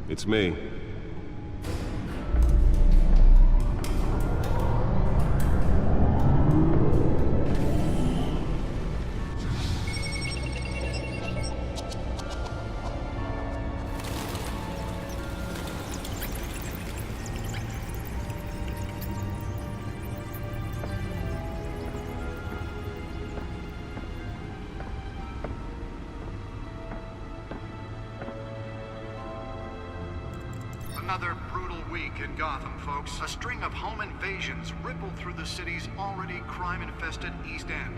It's me. Another brutal week in Gotham, folks. A string of home invasions rippled through the city's already crime-infested East End.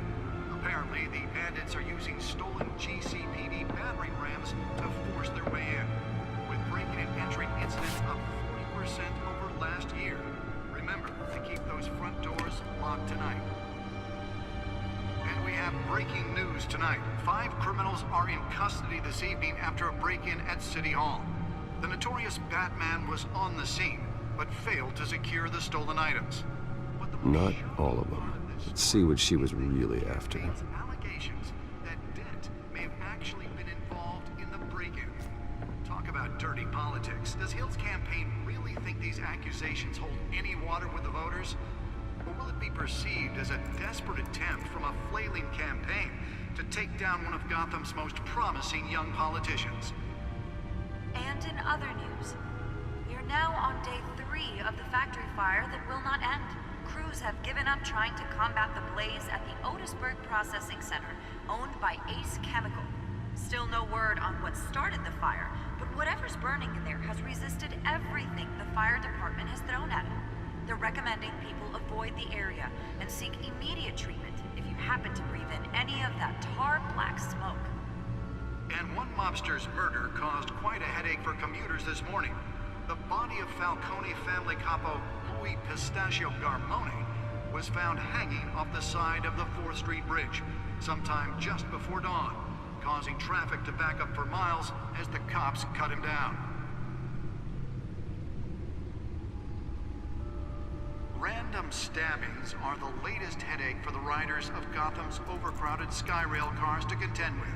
Apparently, the bandits are using stolen GCPD battering rams to force their way in, with breaking and entering incidents up 40% over last year. Remember to keep those front doors locked tonight. And we have breaking news tonight. 5 criminals are in custody this evening after a break-in at City Hall. The notorious Batman was on the scene, but failed to secure the stolen items. Not all of them. Let's see what she was really after. Allegations that Dent may have actually been involved in the break-in. Talk about dirty politics. Does Hill's campaign really think these accusations hold any water with the voters? Or will it be perceived as a desperate attempt from a flailing campaign to take down one of Gotham's most promising young politicians? And in other news, we are now on day 3 of the factory fire that will not end. Crews have given up trying to combat the blaze at the Otisburg Processing Center, owned by Ace Chemical. Still no word on what started the fire, but whatever's burning in there has resisted everything the fire department has thrown at it. They're recommending people avoid the area and seek immediate treatment if you happen to breathe in any of that tar black smoke. And one mobster's murder caused quite a headache for commuters this morning. The body of Falcone family capo Louis Pistachio Garmone was found hanging off the side of the 4th Street Bridge sometime just before dawn, causing traffic to back up for miles as the cops cut him down. Random stabbings are the latest headache for the riders of Gotham's overcrowded Skyrail cars to contend with.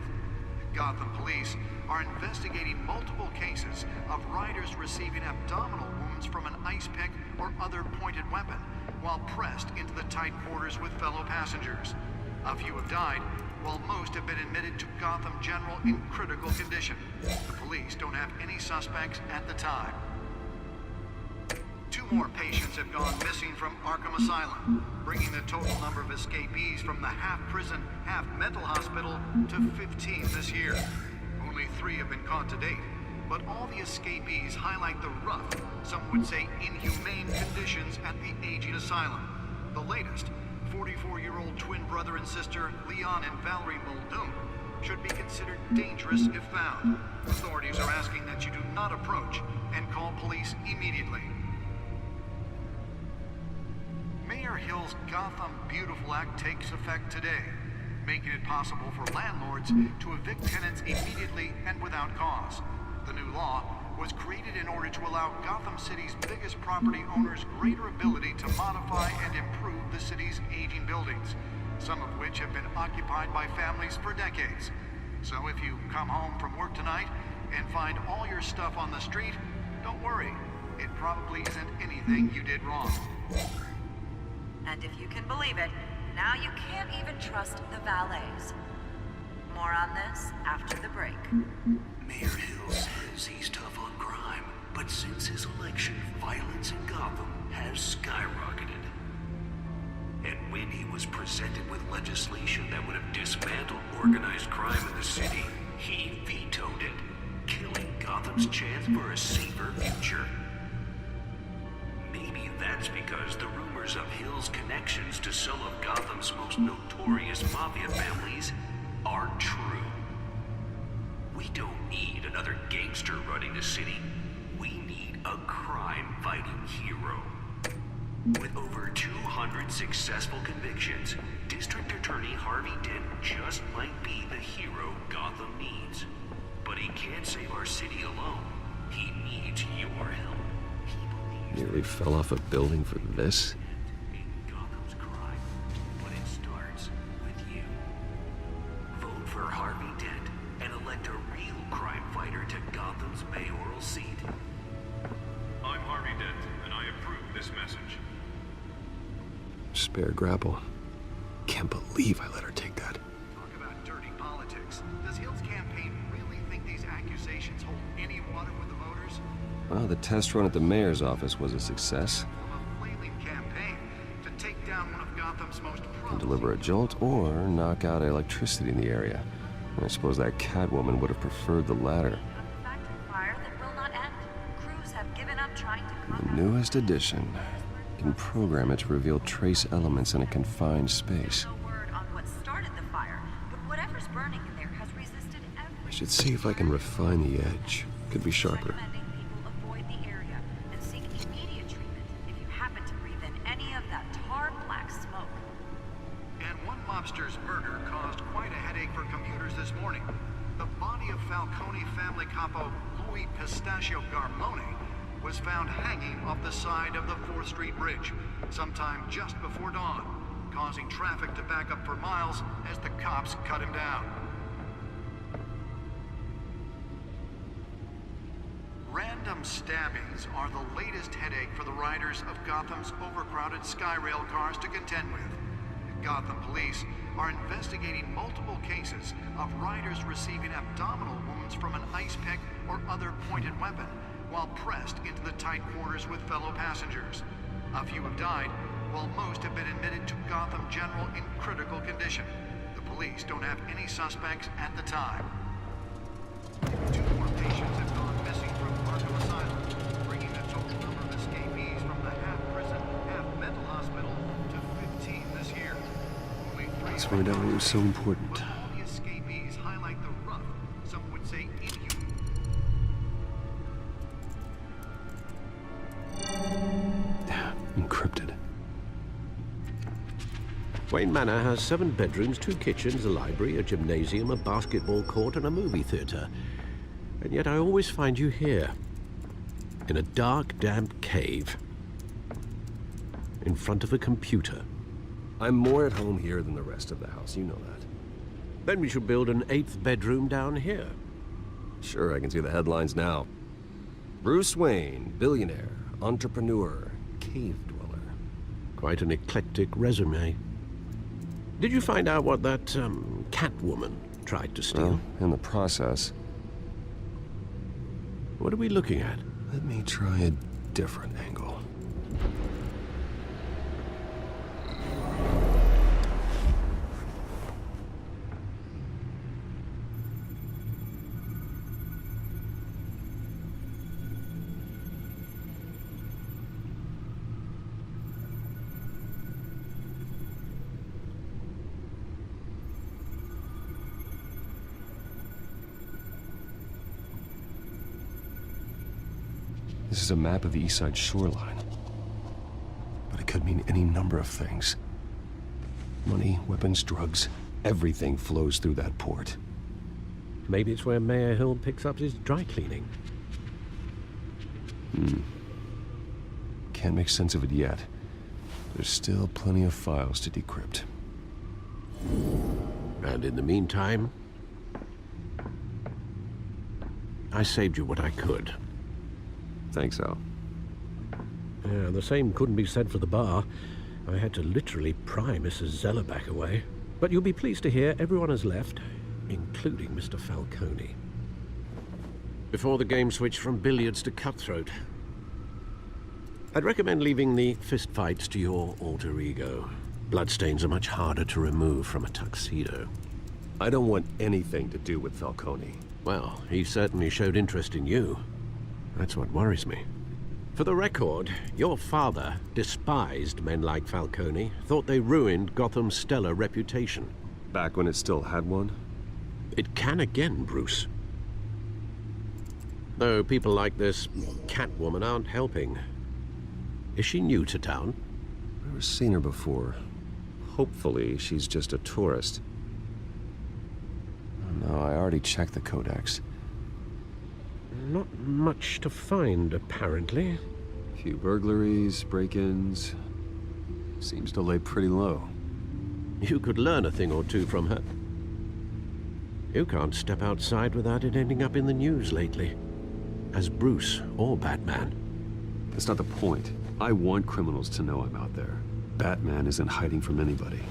Gotham police are investigating multiple cases of riders receiving abdominal wounds from an ice pick or other pointed weapon while pressed into the tight quarters with fellow passengers. A few have died, while most have been admitted to Gotham General in critical condition. The police don't have any suspects at the time. 2 more patients have gone missing from Arkham Asylum, bringing the total number of escapees from the half-prison, half-mental hospital to 15 this year. Only 3 have been caught to date, but all the escapees highlight the rough, some would say inhumane conditions at the aging asylum. The latest, 44-year-old twin brother and sister Leon and Valerie Muldoon, should be considered dangerous if found. Authorities are asking that you do not approach and call police immediately. Mayor Hill's Gotham Beautiful Act takes effect today, making it possible for landlords to evict tenants immediately and without cause. The new law was created in order to allow Gotham City's biggest property owners greater ability to modify and improve the city's aging buildings, some of which have been occupied by families for decades. So if you come home from work tonight and find all your stuff on the street, don't worry. It probably isn't anything you did wrong. And if you can believe it, now you can't even trust the valets. More on this after the break. Mayor Hill says he's tough on crime, but since his election, violence in Gotham has skyrocketed. And when he was presented with legislation that would have dismantled organized crime in the city, he vetoed it, killing Gotham's chance for a safer future. Maybe that's because the rumors of Hill's connections to some of Gotham's most notorious mafia families are true. We don't need another gangster running the city. We need a crime-fighting hero. With over 200 successful convictions, District Attorney Harvey Dent just might be the hero Gotham needs. But he can't save our city alone. He needs your help. Nearly fell off a building for this? In Gotham's crime, but it starts with you. Vote for Harvey Dent and elect a real crime fighter to Gotham's mayoral seat. spare grapple. Can't believe I let her take that. Talk about dirty politics. Does Hill's campaign really think these accusations hold any water with the voters? Well, the test run at the mayor's office was a success. A flailing campaign to take down one of Gotham's most Can promising... deliver a jolt or knock out electricity in the area. I suppose that Catwoman would have preferred the latter. A factory fire that will not end. Crews have given up trying to The combat newest edition can program it to reveal trace elements in a confined space. No word on what started the fire, but whatever's burning in there has resisted every... I should see if I can refine the edge. Could be sharper. Recommending people avoid the area and seek immediate treatment if you happen to breathe in any of that tar black smoke. And one mobster's murder caused quite a headache for commuters this morning. The body of Falcone family capo Louis Pistachio Garmone was found hanging off the side of the 4th Street Bridge sometime just before dawn, causing traffic to back up for miles as the cops cut him down. Random stabbings are the latest headache for the riders of Gotham's overcrowded Skyrail cars to contend with. Gotham police are investigating multiple cases of riders receiving abdominal wounds from an ice pick or other pointed weapon while pressed into the tight quarters with fellow passengers. A few have died, while most have been admitted to Gotham General in critical condition. The police don't have any suspects at the time. 2 more patients have gone missing from Arkham Asylum, bringing the total number of escapees from the half-prison, half-mental hospital to 15 this year. Only 3 Let's find out what was so important. but all the escapees highlight the rough, some would say inhuman. Encrypted. Wayne Manor has 7 bedrooms, 2 kitchens, a library, a gymnasium, a basketball court, and a movie theater. And yet I always find you here, in a dark, damp cave, in front of a computer. I'm more at home here than the rest of the house, you know that. Then we should build an 8th bedroom down here. Sure, I can see the headlines now. Bruce Wayne, billionaire, entrepreneur, cave dweller. Quite an eclectic resume. Did you find out what that, Catwoman tried to steal? Well, in the process, What are we looking at? let me try a different angle. This is a map of the East Side shoreline. But it could mean any number of things. Money, weapons, drugs, everything flows through that port. Maybe it's where Mayor Hill picks up his dry cleaning. Can't make sense of it yet. There's still plenty of files to decrypt. And in the meantime, I saved you what I could. Thanks, Al. Yeah, the same couldn't be said for the bar. I had to literally pry Mrs. Zellerback away. But you'll be pleased to hear everyone has left, including Mr. Falcone. Before the game switched from billiards to cutthroat. I'd recommend leaving the fistfights to your alter ego. Bloodstains are much harder to remove from a tuxedo. I don't want anything to do with Falcone. Well, he certainly showed interest in you. That's what worries me. For the record, your father despised men like Falcone, thought they ruined Gotham's stellar reputation. Back when it still had one? It can again, Bruce. Though people like this Catwoman aren't helping. Is she new to town? Never seen her before. Hopefully, she's just a tourist. No, I already checked the codex. Not much to find, apparently. Few burglaries, break-ins. Seems to lay pretty low. You could learn a thing or two from her. You can't step outside without it ending up in the news lately. As Bruce or Batman. That's not the point. I want criminals to know I'm out there. Batman isn't hiding from anybody.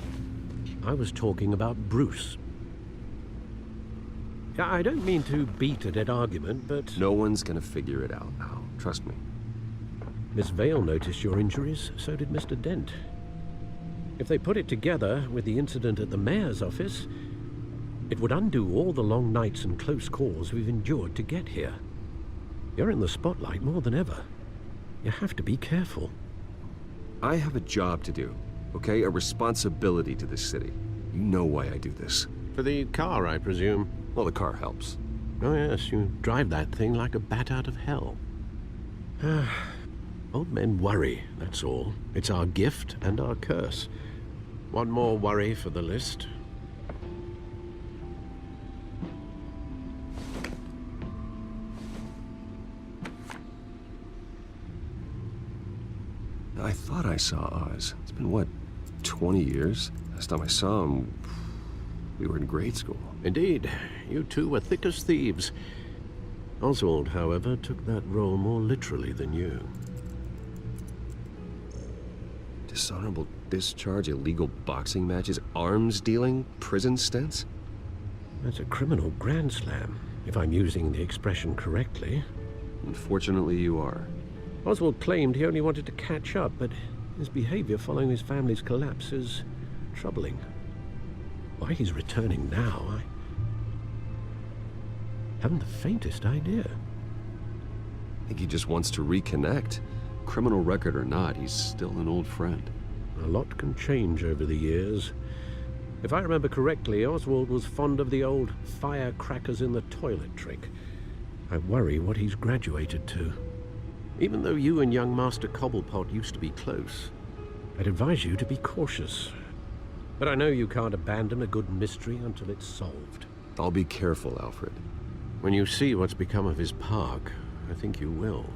I was talking about Bruce. I don't mean to beat a dead argument, but... No one's gonna figure it out, Al. Trust me. Miss Vale noticed your injuries, so did Mr. Dent. If they put it together with the incident at the mayor's office, it would undo all the long nights and close calls we've endured to get here. You're in the spotlight more than ever. You have to be careful. I have a job to do, okay? A responsibility to this city. You know why I do this. For the car, I presume. Well, the car helps. Oh yes, you drive that thing like a bat out of hell. Old men worry, that's all. It's our gift and our curse. One more worry for the list. I thought I saw Oz. It's been, what, 20 years? Last time I saw him, we were in grade school. Indeed, you two were thick as thieves. Oswald, however, took that role more literally than you. Dishonorable discharge, illegal boxing matches, arms dealing, prison stints? That's a criminal grand slam, if I'm using the expression correctly. Unfortunately, you are. Oswald claimed he only wanted to catch up, but his behavior following his family's collapse is troubling. Why he's returning now, I haven't the faintest idea. I think he just wants to reconnect. Criminal record or not, he's still an old friend. A lot can change over the years. If I remember correctly, Oswald was fond of the old firecrackers in the toilet trick. I worry what he's graduated to. Even though you and young Master Cobblepot used to be close, I'd advise you to be cautious. But I know you can't abandon a good mystery until it's solved. I'll be careful, Alfred. When you see what's become of his park, I think you will.